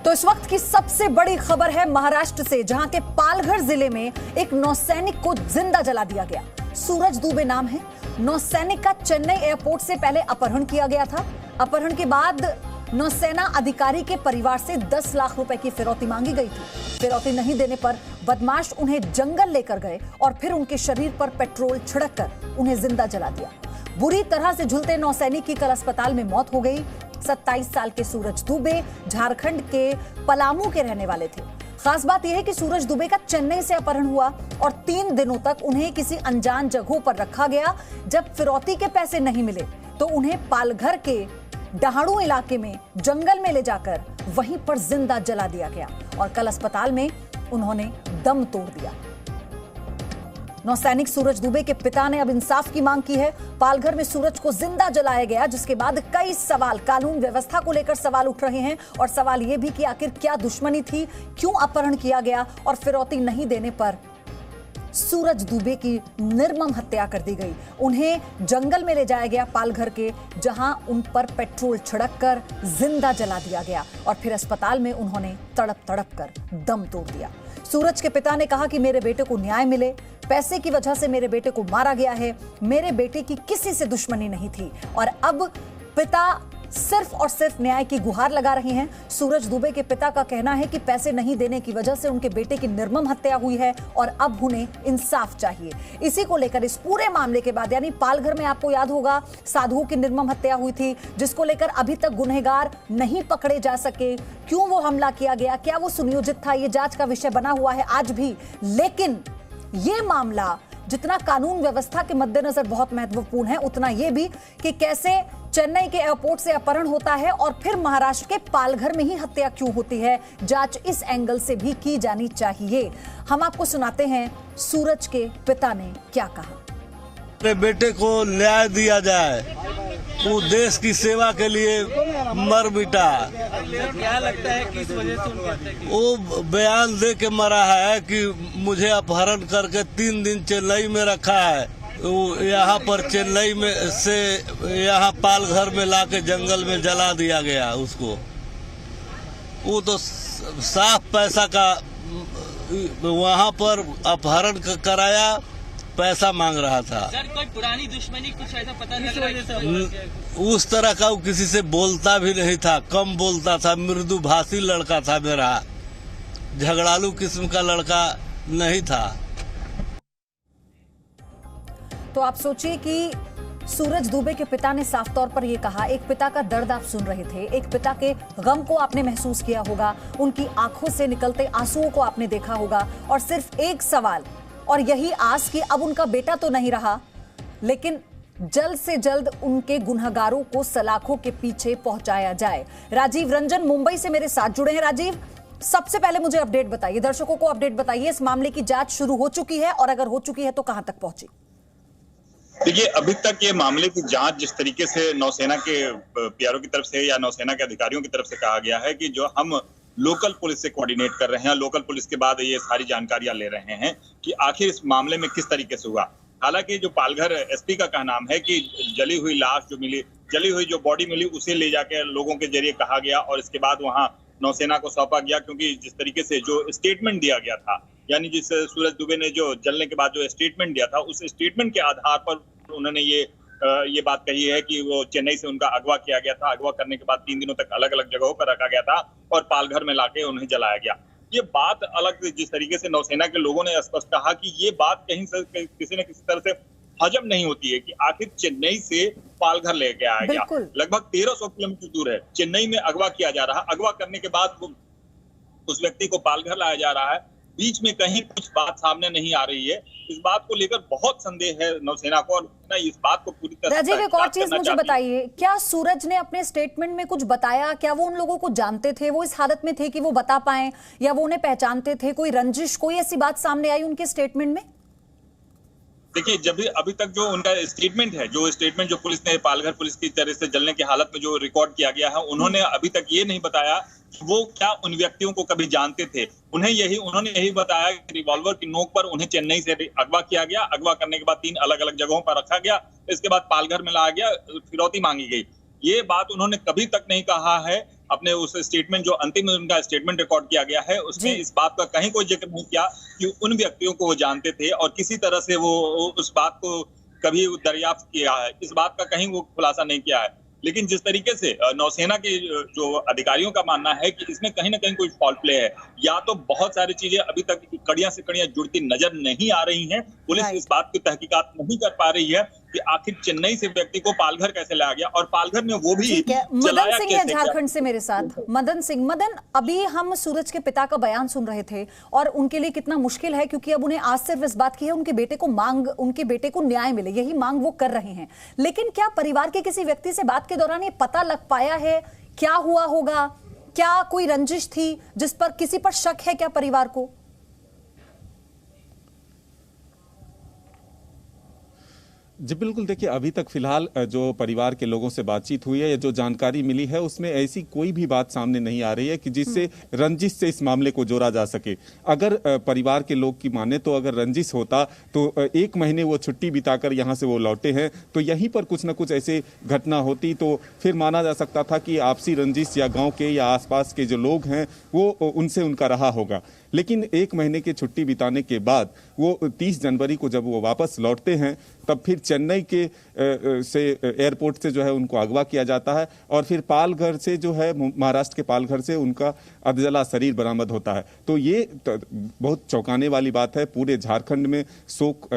तो इस वक्त की सबसे बड़ी खबर है महाराष्ट्र से, जहां के पालघर जिले में एक नौसैनिक को जिंदा जला दिया गया। सूरज दुबे नाम है। नौसैनिक का चेन्नई एयरपोर्ट से पहले अपहरण किया गया था। अपहरण के बाद नौसेना अधिकारी के परिवार से 10 लाख रुपए की फिरौती मांगी गई थी। फिरौती नहीं देने पर बदमाश उन्हें जंगल लेकर गए और फिर उनके शरीर पर पेट्रोल छिड़ककर उन्हें जिंदा जला दिया। बुरी तरह से झुलते नौसैनिक की कल अस्पताल में मौत हो गई। 27 साल के सूरज दुबे झारखंड के पलामू के रहने वाले थे। खास बात यह है कि सूरज दुबे का चेन्नई से अपहरण हुआ और 3 दिनों तक उन्हें किसी अनजान जगहों पर रखा गया। जब फिरौती के पैसे नहीं मिले तो उन्हें पालघर के डहाणू इलाके में जंगल में ले जाकर वहीं पर जिंदा जला दिया गया और कल अस्पताल में उन्होंने दम तोड़ दिया। नौसैनिक सूरज दुबे के पिता ने अब इंसाफ की मांग की है। पालघर में सूरज को जिंदा जलाया गया, जिसके बाद कई सवाल, कानून व्यवस्था को लेकर सवाल उठ रहे हैं और सवाल यह भी कि आखिर क्या दुश्मनी थी, क्यों अपहरण किया गया और फिरौती नहीं देने पर सूरज दुबे की निर्मम हत्या कर दी गई। उन्हें जंगल में ले जाया गया पालघर के, जहां उन पर पेट्रोल छिड़ककर जिंदा जला दिया गया और फिर अस्पताल में उन्होंने तड़प तड़प कर दम तोड़ दिया। सूरज के पिता ने कहा कि मेरे बेटे को न्याय मिले, पैसे की वजह से मेरे बेटे को मारा गया है, मेरे बेटे की किसी से दुश्मनी नहीं थी और अब पिता सिर्फ और सिर्फ न्याय की गुहार लगा रहे हैं। सूरज दुबे के पिता का कहना है कि पैसे नहीं देने की वजह से उनके बेटे की निर्मम हत्या हुई है और अब उन्हें इंसाफ चाहिए। इसी को लेकर इस पूरे मामले के बाद, यानी पालघर में आपको याद होगा साधुओं की निर्मम हत्या हुई थी, जिसको लेकर अभी तक गुनहगार नहीं पकड़े जा सके। क्यों वो हमला किया गया, क्या वो सुनियोजित था, ये जांच का विषय बना हुआ है आज भी। लेकिन ये मामला जितना कानून व्यवस्था के मद्देनजर बहुत महत्वपूर्ण है, उतना यह भी कि कैसे चेन्नई के एयरपोर्ट से अपहरण होता है और फिर महाराष्ट्र के पालघर में ही हत्या क्यों होती है। जांच इस एंगल से भी की जानी चाहिए। हम आपको सुनाते हैं सूरज के पिता ने क्या कहा। मेरे बेटे को न्याय दिया जाए, वो देश की सेवा के लिए मर मिटा। क्या लगता है किस वजह से उनकी हत्या? वो बयान दे के मरा है कि मुझे अपहरण करके 3 दिन चेन्नई में रखा है। वो यहाँ पर चेन्नई में से यहाँ पालघर में लाके जंगल में जला दिया गया उसको। वो तो साफ पैसा का वहाँ पर अपहरण कराया, पैसा मांग रहा था। सर कोई पुरानी दुश्मनी कुछ ऐसा पता नहीं चला? उस तरह का वो किसी से बोलता भी नहीं था, कम बोलता था, मृदु भाषी लड़का था मेरा, झगड़ालू किस्म का लड़का नहीं था। तो आप सोचिए कि सूरज दुबे के पिता ने साफ तौर पर यह कहा। एक पिता का दर्द आप सुन रहे थे, एक पिता के गम को आपने महसूस किया होगा, उनकी आंखों से निकलते आंसुओं को आपने देखा होगा और सिर्फ एक सवाल और यही आस कि अब उनका बेटा तो नहीं रहा, लेकिन जल्द से जल्द उनके गुनहगारों को सलाखों के पीछे पहुंचाया जाए। राजीव रंजन मुंबई से मेरे साथ जुड़े हैं। राजीव, सबसे पहले मुझे अपडेट बताइए, दर्शकों को अपडेट बताइए, इस मामले की जांच शुरू हो चुकी है और अगर हो चुकी है तो कहां तक पहुंची? देखिए, अभी तक ये मामले की जांच जिस तरीके से नौसेना के पीआरओ की तरफ से या नौसेना के अधिकारियों की तरफ से कहा गया है कि जो हम लोकल पुलिस से कोऑर्डिनेट कर रहे हैं, लोकल पुलिस के बाद ये सारी जानकारियां ले रहे हैं कि आखिर इस मामले में किस तरीके से हुआ। हालांकि जो पालघर एसपी का कहना है कि जली हुई लाश जो मिली, जली हुई जो बॉडी मिली, उसे ले जाके लोगों के जरिए कहा गया और इसके बाद वहां नौसेना को सौंपा गया, क्योंकि जिस तरीके से जो स्टेटमेंट दिया गया था, यानी जिस सूरज दुबे ने जो जलने के बाद जो स्टेटमेंट दिया था, उस स्टेटमेंट के आधार पर उन्होंने ये बात कही है कि वो चेन्नई से उनका अगवा किया गया था। अगवा करने के बाद 3 दिनों तक अलग अलग जगहों पर रखा गया था और पालघर में लाके उन्हें जलाया गया। ये बात अलग, जिस तरीके से नौसेना के लोगों ने स्पष्ट कहा कि ये बात कहीं से किसी न किसी तरह से हजम नहीं होती है कि आखिर चेन्नई से पालघर ले गया गया, लगभग 1300 किलोमीटर दूर है। चेन्नई में अगवा किया जा रहा है, अगवा करने के बाद उस व्यक्ति को पालघर लाया जा रहा है, बीच में कहीं कुछ बात सामने नहीं आ रही है। इस बात को लेकर बहुत संदेह है नौसेना को और इस बात को पूरी तरह। राजीव, एक और चीज मुझे बताइए, क्या सूरज ने अपने स्टेटमेंट में कुछ बताया? क्या वो उन लोगों को जानते थे, वो इस हालत में थे कि वो बता पाए, या वो उन्हें पहचानते थे? कोई रंजिश, कोई ऐसी बात सामने आई उनके स्टेटमेंट में? देखिए, जब भी अभी तक जो उनका स्टेटमेंट है, जो स्टेटमेंट जो पुलिस ने पालघर पुलिस की तरह से जलने की हालत में जो रिकॉर्ड किया गया है, उन्होंने अभी तक ये नहीं बताया कि वो क्या उन व्यक्तियों को कभी जानते थे। उन्होंने यही बताया कि रिवॉल्वर की नोक पर उन्हें चेन्नई से अगवा किया गया, अगवा करने के बाद 3 अलग अलग जगहों पर रखा गया, इसके बाद पालघर में लाया गया, फिरौती मांगी गई। ये बात उन्होंने कभी तक नहीं कहा है अपने उस स्टेटमेंट, जो अंतिम उनका स्टेटमेंट रिकॉर्ड किया गया है, उसमें इस बात का कहीं कोई जिक्र नहीं किया कि उन व्यक्तियों को वो जानते थे और किसी तरह से वो उस बात को कभी दरियाफ्त किया है, इस बात का कहीं वो खुलासा नहीं किया है। लेकिन जिस तरीके से नौसेना के जो अधिकारियों का मानना है कि इसमें कहीं ना कहीं कोई फॉल्ट प्ले है, या तो बहुत सारी चीजें अभी तक कड़ियां से कड़ियां जुड़ती नजर नहीं आ रही हैं। पुलिस इस बात की तहकीकात नहीं कर पा रही है कि आखिर चेन्नई से व्यक्ति को पालघर कैसे लाया गया और पालघर में वो भी मदन सिंह है झारखंड से मेरे साथ। मदन सिंह, मदन, अभी हम सूरज के पिता का बयान सुन रहे थे और उनके लिए कितना मुश्किल है, क्योंकि अब उन्हें आज सिर्फ इस बात की है उनके बेटे को न्याय मिले, यही मांग वो कर रहे हैं। लेकिन क्या परिवार के किसी व्यक्ति से बात के दौरान ये पता लग पाया है क्या हुआ होगा? क्या कोई रंजिश थी जिस पर किसी पर शक है क्या परिवार को? जी बिल्कुल, देखिए अभी तक फिलहाल जो परिवार के लोगों से बातचीत हुई है या जो जानकारी मिली है उसमें ऐसी कोई भी बात सामने नहीं आ रही है कि जिससे रंजिश से इस मामले को जोड़ा जा सके। अगर परिवार के लोग की माने तो अगर रंजिश होता तो 1 महीने वो छुट्टी बिताकर यहाँ से वो लौटे हैं तो यहीं पर कुछ न कुछ ऐसे घटना होती तो फिर माना जा सकता था कि आपसी रंजिश या गाँव के या आसपास के जो लोग हैं वो उनसे उनका रहा होगा। लेकिन 1 महीने की छुट्टी बिताने के बाद वो 30 जनवरी को जब वो वापस लौटते हैं तब फिर चेन्नई के से एयरपोर्ट से जो है उनको अगवा किया जाता है और फिर पालघर से जो है महाराष्ट्र के पालघर से उनका अधजला शरीर बरामद होता है। तो ये बहुत चौंकाने वाली बात है। पूरे झारखंड में शोक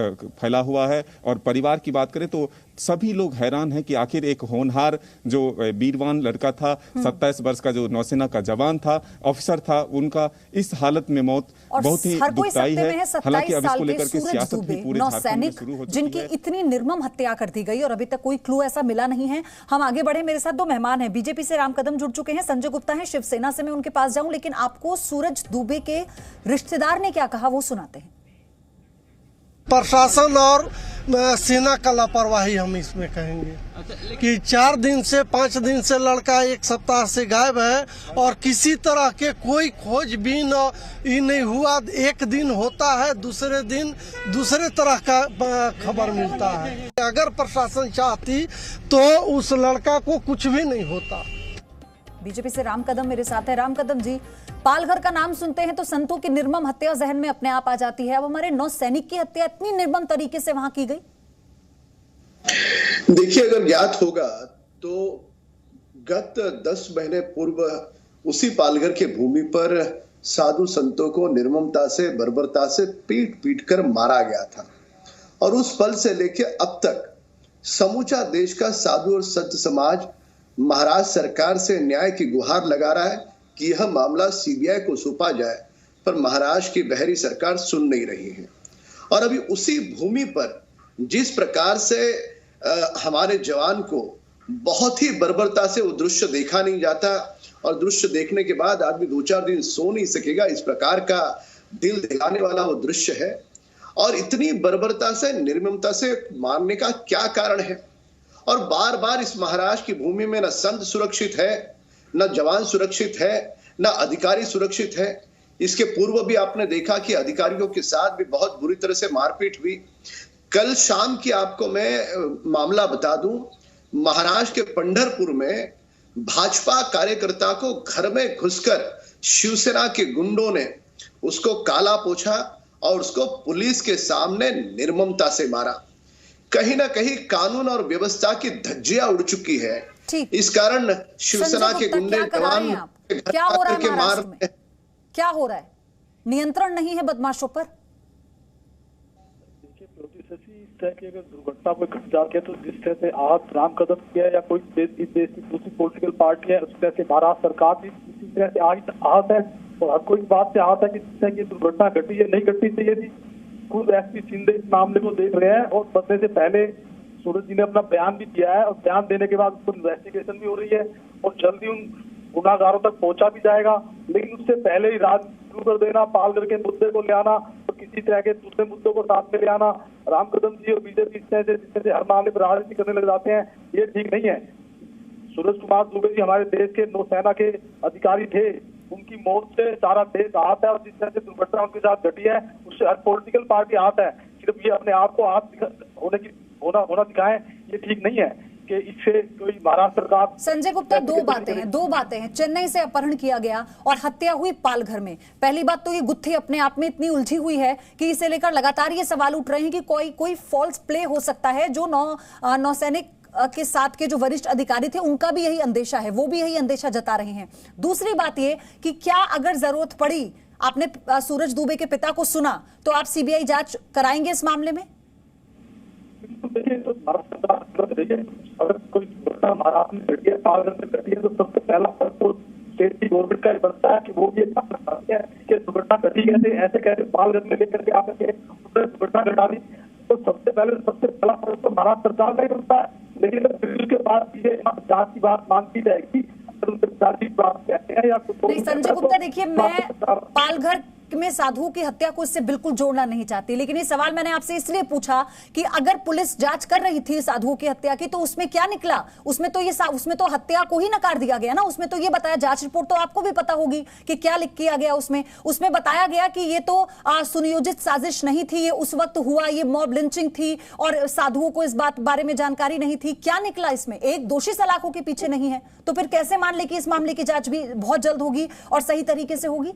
फैला हुआ है और परिवार की बात करें तो सभी लोग हैरान हैं कि आखिर एक होनहार जो वीरवान लड़का था, 27 वर्ष का जो नौसेना का जवान था, ऑफिसर था, उनका इस हालत में मौत बहुत ही दुखदाई है। हालांकि अब इसको लेकर के सियासत भी पूरे झारखंड में शुरू हो चुकी है। जिनकी इतनी निर्मम हत्या कर दी गई और अभी तक कोई क्लू ऐसा मिला नहीं है। हम आगे बढ़े, मेरे साथ 2 मेहमान हैं। बीजेपी से राम कदम जुड़ चुके हैं, संजय गुप्ता हैं, शिवसेना से मैं उनके पास जाऊं, लेकिन आपको सूरज दुबे के रिश्तेदार ने क्या कहा वो सुनाते हैं। प्रशासन और सेना का लापरवाही हम इसमें कहेंगे कि 4 दिन से 5 दिन से लड़का 1 सप्ताह से गायब है और किसी तरह के कोई खोजबीन ही नहीं हुआ। 1 दिन होता है, दूसरे दिन दूसरे तरह का खबर मिलता है। अगर प्रशासन चाहती तो उस लड़का को कुछ भी नहीं होता। बीजेपी से राम कदम मेरे साथ है। राम कदम जी, पालघर का नाम सुनते हैं तो संतों की निर्मम हत्या जहन में अपने आप आ जाती है। अब हमारे नौसैनिक की हत्या इतनी निर्मम तरीके से वहां की गई। देखिए, अगर याद होगा तो गत 10 महीने पूर्व उसी पालघर के भूमि पर साधु संतों को निर्ममता से, बर्बरता से पीट पीट कर मारा गया था और उस पल से लेकर अब तक समूचा देश का साधु और संत समाज महाराष्ट्र सरकार से न्याय की गुहार लगा रहा है कि यह मामला सीबीआई को सौंपा जाए, पर महाराष्ट्र की बहरी सरकार सुन नहीं रही है। और अभी उसी भूमि पर जिस प्रकार से हमारे जवान को बहुत ही बर्बरता से वो दृश्य देखा नहीं जाता और दृश्य देखने के बाद आदमी 2-4 दिन सो नहीं सकेगा, इस प्रकार का दिल दिलाने वाला वो दृश्य है। और इतनी बर्बरता से, निर्ममता से मारने का क्या कारण है? और बार बार इस महाराष्ट्र की भूमि में न संत सुरक्षित है, न जवान सुरक्षित है, न अधिकारी सुरक्षित है। इसके पूर्व भी आपने देखा कि अधिकारियों के साथ भी बहुत बुरी तरह से मारपीट हुई। कल शाम की आपको मैं मामला बता दूं, महाराष्ट्र के पंढरपुर में भाजपा कार्यकर्ता को घर में घुसकर शिवसेना के गुंडों ने उसको काला पोछा और उसको पुलिस के सामने निर्ममता से मारा। कहीं ना कहीं कानून और व्यवस्था की धज्जियां उड़ चुकी है। इस कारण शिवसेना के गुंडे जवान क्या हो रहा है महाराष्ट्र में? क्या हो रहा है? नियंत्रण नहीं है बदमाशों पर। इस तरह की अगर दुर्घटना में घट जाती है तो जिस तरह से आहत राम कदम किया या कोई देश की दूसरी पॉलिटिकल पार्टी है, उस तरह से महाराष्ट्र सरकार भी इसी तरह से आहत है और हर कोई बात से आहत है कि जिस तरह की दुर्घटना घटी है, नहीं घटनी चाहिए थी। खुद एसपी शिंदे इस मामले को देख रहे हैं और बनने से पहले सूरज जी ने अपना बयान भी दिया है और बयान देने के बाद उस पर इन्वेस्टिगेशन भी हो रही है और जल्दी उन गुनाहगारों तक पहुंचा भी जाएगा। लेकिन उससे पहले ही राज शुरू कर देना, पालघर के मुद्दे को ले आना और किसी तरह के दूसरे मुद्दों को साथ में ले आना, राम कदम जी और बीजेपी जिस तरह से हर मामले पर राजनीति करने लग जाते हैं, ये ठीक नहीं है। सूरज कुमार दुबे जी हमारे देश के नौसेना के अधिकारी थे, उनकी मौत से सारा देश आहत है और जिस तरह से दुर्घटना उनके साथ घटी है उससे हर पॉलिटिकल पार्टी आहत है। सिर्फ ये अपने आप को आहत होना दिखाएं, ये ठीक नहीं है। कि इससे कोई महाराष्ट्र सरकार। संजय गुप्ता, दो बातें हैं। चेन्नई से अपहरण किया गया और हत्या हुई पालघर में। पहली बात तो ये गुत्थी अपने आप में इतनी उलझी हुई है कि इसे लेकर लगातार ये सवाल उठ रहे हैं कि कोई फॉल्स प्ले हो सकता है। जो नौसैनिक के साथ के जो वरिष्ठ अधिकारी थे उनका भी यही अंदेशा है, वो भी यही अंदेशा जता रहे हैं। दूसरी बात ये कि क्या अगर जरूरत पड़ी, आपने सूरज दुबे के पिता को सुना, तो आप सीबीआई जांच कराएंगे इस मामले में? देखिए, तो महाराष्ट्र सरकार देखिए, अगर कोई घटना महाराष्ट्र में घटी है, पालघर में घटी है, तो सबसे पहला फर्क तो स्टेट की गवर्नमेंट का बनता है कि वो ये बताते हैं कि दुर्घटना घटी कैसे, ऐसे कैसे पालघर में लेकर के आकर के दुर्घटना घटा दी। तो सबसे पहला फर्क तो महाराष्ट्र सरकार का ही बनता है। लेकिन उसके बाद ये जांच की बात मांगती जाएगी, नहीं संजय गुप्ता, देखिए मैं पालघर में साधुओं की हत्या को इससे बिल्कुल जोड़ना नहीं चाहती, लेकिन ये सवाल मैंने आपसे इसलिए पूछा कि अगर पुलिस जांच कर रही थी साधुओं की हत्या की, तो उसमें क्या निकला? उसमें तो हत्या को ही नकार दिया गया ना। उसमें तो ये बताया, जांच रिपोर्ट तो आपको भी पता होगी कि क्या लिख किया गया उसमें बताया गया कि ये तो सुनियोजित साजिश नहीं थी, ये उस वक्त हुआ, ये मॉब लिंचिंग थी और साधुओं को इस बात बारे में जानकारी नहीं थी। क्या निकला इसमें? एक दोषी सलाखों के पीछे नहीं है, तो फिर कैसे मान ले कि इस मामले की जांच भी बहुत जल्द होगी और सही तरीके से होगी?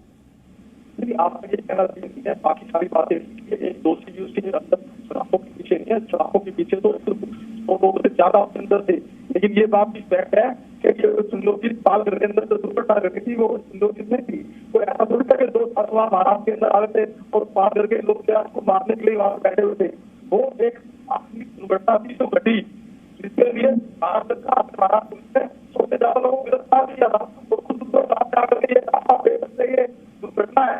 आप ये कहना चाहिए, बाकी सारी बातें एक दोषी भी उसके अंदर शराबों के पीछे नहीं है। शराबों के पीछे तो लोगों से ज्यादा अंदर थे। लेकिन ये बात भी फैक्ट है कि सुनियोजित पालघर के अंदर जो दुर्घटना घटी थी वो सुनियोजित नहीं थी। कोई ऐसा थोड़ी था कि दो साधु महाराष्ट्र के अंदर आ रहे थे और पालघर के लोग उसको मारने के लिए वहां बैठे हुए थे। वो एक आखिरी दुर्घटना थी जो घटी, जिसके लिए महाराष्ट्र पुलिस ने सबसे ज्यादा लोगों को गिरफ्तार किया था और खुद दुर्घटना है।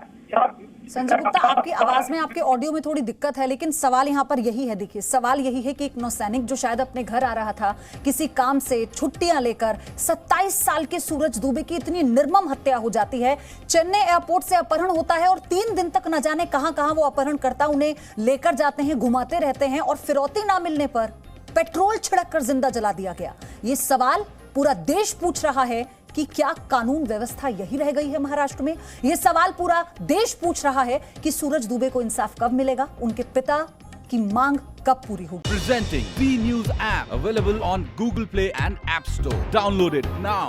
संजय गुप्ता, आपकी आवाज में, आपके ऑडियो में थोड़ी दिक्कत है, लेकिन सवाल यहाँ पर यही है। देखिए, सवाल यही है कि एक नौसैनिक जो शायद अपने घर आ रहा था किसी काम से, छुट्टियां लेकर, 27 साल के सूरज दुबे की इतनी निर्मम हत्या हो जाती है। चेन्नई एयरपोर्ट से अपहरण होता है और 3 दिन तक न जाने कहां कहां वो अपहरणकर्ता उन्हें लेकर जाते हैं, घुमाते रहते हैं और फिरौती ना मिलने पर पेट्रोल छिड़ककर जिंदा जला दिया गया। ये सवाल पूरा देश पूछ रहा है कि क्या कानून व्यवस्था यही रह गई है महाराष्ट्र में? यह सवाल पूरा देश पूछ रहा है कि सूरज दुबे को इंसाफ कब मिलेगा, उनके पिता की मांग कब पूरी होगी। Presenting B News app available on Google Play and App Store. Download it now.